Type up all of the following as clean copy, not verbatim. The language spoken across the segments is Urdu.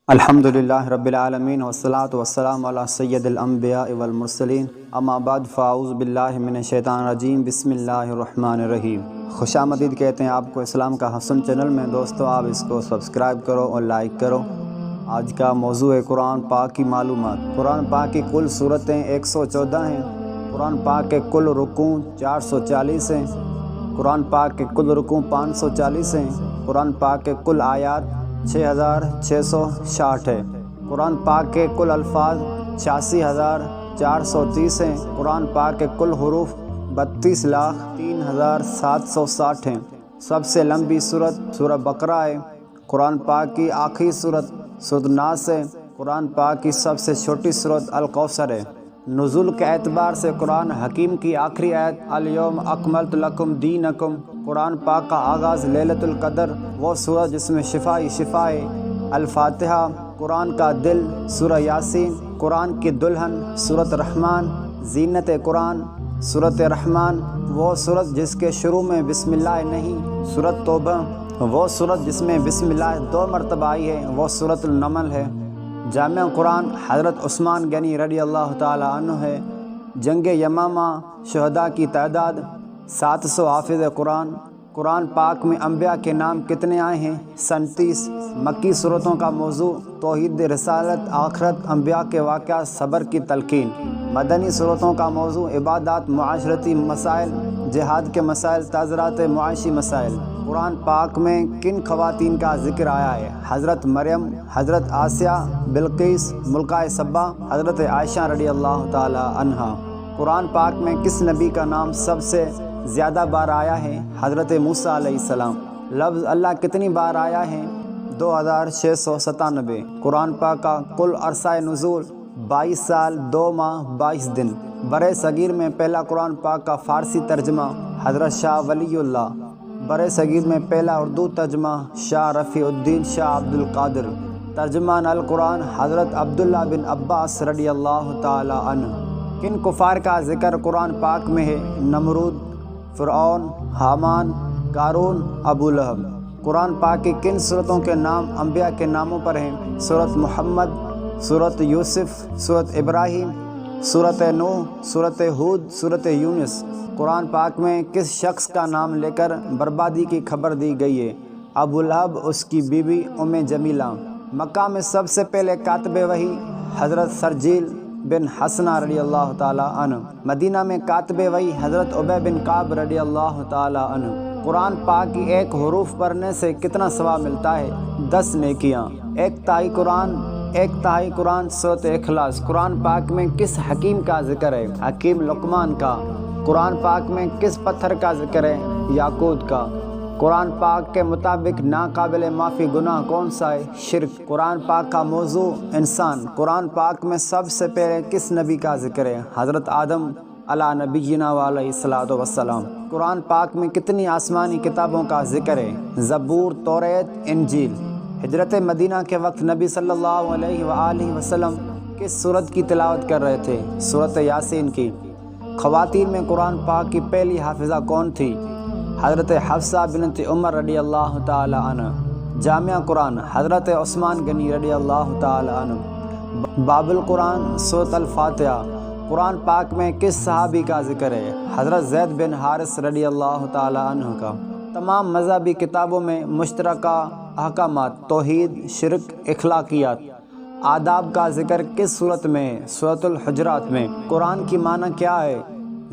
الحمدللہ رب العالمین والصلاة والسلام علی سید الانبیاء والمرسلین اما بعد فاعوذ باللہ من الشیطان الرجیم بسم اللہ الرحمن الرحیم۔ خوش آمدید کہتے ہیں آپ کو اسلام کا حسن چینل میں۔ دوستو آپ اس کو سبسکرائب کرو اور لائک کرو۔ آج کا موضوع ہے قرآن پاک کی معلومات۔ قرآن پاک کی کل صورتیں 114 ہیں۔ قرآن پاک کے کل رکوع 440 ہیں۔ قرآن پاک کے کل رکوع 540 ہیں۔ قرآن پاک کے کل آیات 6660 ہے۔ قرآن پاک کے کل الفاظ 86430 ہیں۔ قرآن پاک کے کل حروف 32,03,760 ہیں۔ سب سے لمبی سورت سورہ بقرہ ہے۔ قرآن پاک کی آخری سورت سورۃ الناس ہے۔ قرآن پاک کی سب سے چھوٹی سورت الکوثر ہے۔ نزول کے اعتبار سے قرآن حکیم کی آخری آیت الیوم اکملت لکم دینکم۔ قرآن پاک کا آغاز لیلۃ القدر، وہ سورہ جس میں شفا ہے۔ الفاتحہ قرآن کا دل سورہ یاسین۔ قرآن کی دلہن سورۃ رحمان۔ زینت قرآن سورۃ رحمان، وہ سورت جس کے شروع میں بسم اللہ نہیں۔ سورۃ توبہ، وہ سورت جس میں بسم اللہ 2 مرتبہ آئی ہے، وہ سورۃ النمل ہے۔ جامع قرآن حضرت عثمان غنی رضی اللہ تعالی عنہ ہے۔ جنگ یمامہ شہداء کی تعداد 700۔ حافظ قرآن۔ قرآن پاک میں انبیاء کے نام کتنے آئے ہیں؟ 37۔ مکی صورتوں کا موضوع توحید، رسالت، آخرت، انبیاء کے واقعات، صبر کی تلقین۔ مدنی صورتوں کا موضوع عبادات، معاشرتی مسائل، جہاد کے مسائل، تعزیرات، معاشی مسائل۔ قرآن پاک میں کن خواتین کا ذکر آیا ہے؟ حضرت مریم، حضرت آسیہ، بلقیس، ملکہ سبا، حضرت عائشہ رضی اللہ تعالی عنہا۔ قرآن پاک میں کس نبی کا نام سب سے زیادہ بار آیا ہے؟ حضرت موسیٰ علیہ السلام۔ لفظ اللہ کتنی بار آیا ہے؟ 2697۔ قرآن پاک کا کل عرصہ نزول 22 سال 2 ماہ 22 دن۔ برِ صغیر میں پہلا قرآن پاک کا فارسی ترجمہ حضرت شاہ ولی اللہ۔ برِ صغیر میں پہلا اردو ترجمہ شاہ رفیع الدین شاہ عبد القادر۔ ترجمان القرآن حضرت عبداللہ بن عباس رضی اللہ تعالی عنہ۔ کن کفار کا ذکر قرآن پاک میں ہے؟ نمرود، فرعون، حامان، قارون، ابو لہب۔ قرآن پاک کی کن صورتوں کے نام انبیاء کے ناموں پر ہیں؟ سورۃ محمد، سورۃ یوسف، سورۃ ابراہیم، سورۃ نوح، سورۃ ہود، سورۃ یونس۔ قرآن پاک میں کس شخص کا نام لے کر بربادی کی خبر دی گئی ہے؟ ابو لہب، اس کی بیوی جمیلہ۔ مکہ میں سب سے پہلے کاتب وحی حضرت سرجیل بن حسنہ رضی اللہ تعالی عنہ۔ مدینہ میں کاتب وحی حضرت ابی بن کعب رضی اللہ تعالی عنہ۔ قرآن پاک کی ایک حروف پڑھنے سے کتنا ثواب ملتا ہے؟ 10 نیکیاں۔ ایک تہائی قرآن سورۃ اخلاص۔ قرآن پاک میں کس حکیم کا ذکر ہے؟ حکیم لقمان کا۔ قرآن پاک میں کس پتھر کا ذکر ہے؟ یاقوت کا۔ قرآن پاک کے مطابق ناقابل معافی گناہ کون سا ہے؟ شرک۔ قرآن پاک کا موضوع انسان۔ قرآن پاک میں سب سے پہلے کس نبی کا ذکر ہے؟ حضرت آدم علی نبینا علیہ الصلوۃ والسلام۔ قرآن پاک میں کتنی آسمانی کتابوں کا ذکر ہے؟ زبور، توریت، انجیل۔ ہجرت مدینہ کے وقت نبی صلی اللہ علیہ وآلہ وسلم کس سورت کی تلاوت کر رہے تھے؟ سورۃ یاسین کی۔ خواتین میں قرآن پاک کی پہلی حافظہ کون تھی؟ حضرت حفصہ بنت عمر رضی اللہ تعالی عنہ۔ جامع قرآن حضرت عثمان غنی رضی اللہ تعالی عنہ۔ باب القرآن سورۃ الفاتحہ۔ قرآن پاک میں کس صحابی کا ذکر ہے؟ حضرت زید بن حارث رضی اللہ تعالی عنہ کا۔ تمام مذہبی کتابوں میں مشترکہ احکامات، توحید، شرک، اخلاقیات، آداب کا ذکر کس صورت میں ہے؟ سورۃ الحجرات میں۔ قرآن کی معنی کیا ہے؟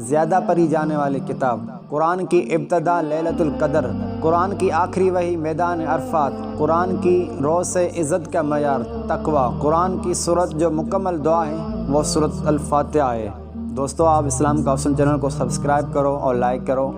زیادہ پڑھی جانے والی کتاب۔ قرآن کی ابتدا لیلۃ القدر۔ قرآن کی آخری وحی میدان عرفات۔ قرآن کی روح سے عزت کا معیار تقوی۔ قرآن کی سورت جو مکمل دعا ہے وہ سورۃ الفاتحہ ہے۔ دوستو آپ اسلام کا حسن چینل کو سبسکرائب کرو اور لائک کرو۔